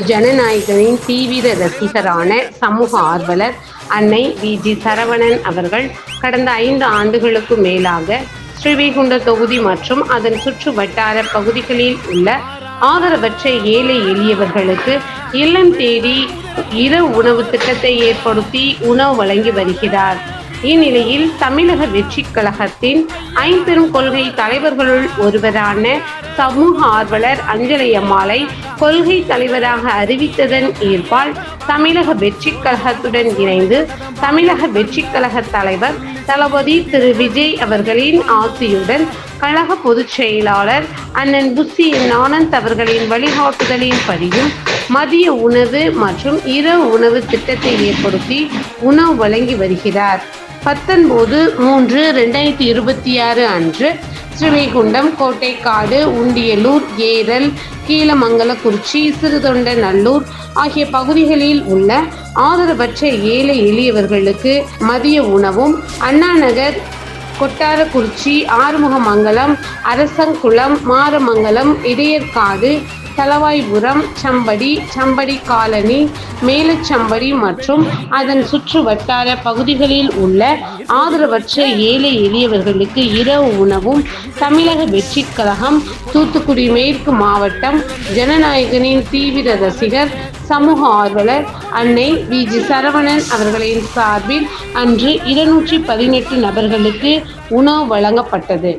ஜனநாயகனின் தீவிர ரசிகரான சமூக ஆர்வலர் அன்னை வி.ஜி. சரவணன் அவர்கள் கடந்த 5 ஆண்டுகளுக்கு மேலாக ஸ்ரீவைகுண்ட தொகுதி மற்றும் அதன் சுற்று வட்டார பகுதிகளில் உள்ள ஆதரவற்ற ஏழை எளியவர்களுக்கு இல்லம் தேடி இரவு உணவு திட்டத்தை ஏற்படுத்தி உணவு வழங்கி வருகிறார். இந்நிலையில் தமிழக வெற்றிக் கழகத்தின் 5 பெரும் கொள்கை தலைவர்களுள் ஒருவரான சமூக ஆர்வலர் அஞ்சலை அம்மாளை கொள்கை தலைவராக அறிவித்ததன் ஏற்பால் தமிழக வெற்றிக் கழகத்துடன் இணைந்து தமிழக வெற்றிக் கழக தலைவர் தளபதி திரு விஜய் அவர்களின் ஆசியுடன் கழக பொதுச் செயலாளர் அண்ணன் புசி ஆனந்த் அவர்களின் வழிகாட்டுதலின் படியும் மதிய உணவு மற்றும் இரவு உணவு திட்டத்தை ஏற்படுத்தி உணவு வழங்கி வருகிறார். 19/3/2026 அன்று ஸ்ரீவைகுண்டம், கோட்டைக்காடு, உண்டியலூர், ஏரல், கீழமங்கலக்குறிச்சி, சிறுதொண்டநல்லூர் ஆகிய பகுதிகளில் உள்ள ஆதரவற்ற ஏழை எளியவர்களுக்கு மதிய உணவும், அண்ணாநகர், கொட்டாரக்குறிச்சி, ஆறுமுகமங்கலம், அரசங்குளம், மாரமங்கலம், இடையர்காடு, தளவாய்புரம், சம்படி காலனி, மேலச்சம்படி மற்றும் அதன் சுற்று வட்டார பகுதிகளில் உள்ள ஆதரவற்ற ஏழை எளியவர்களுக்கு இரவு உணவும் தமிழக வெற்றிக் கழகம் தூத்துக்குடி மேற்கு மாவட்டம் ஜனநாயகனின் தீவிர ரசிகர் சமூக ஆர்வலர் அன்னை வி.ஜி. சரவணன் அவர்களின் சார்பில் அன்று 218 நபர்களுக்கு உணவு வழங்கப்பட்டது.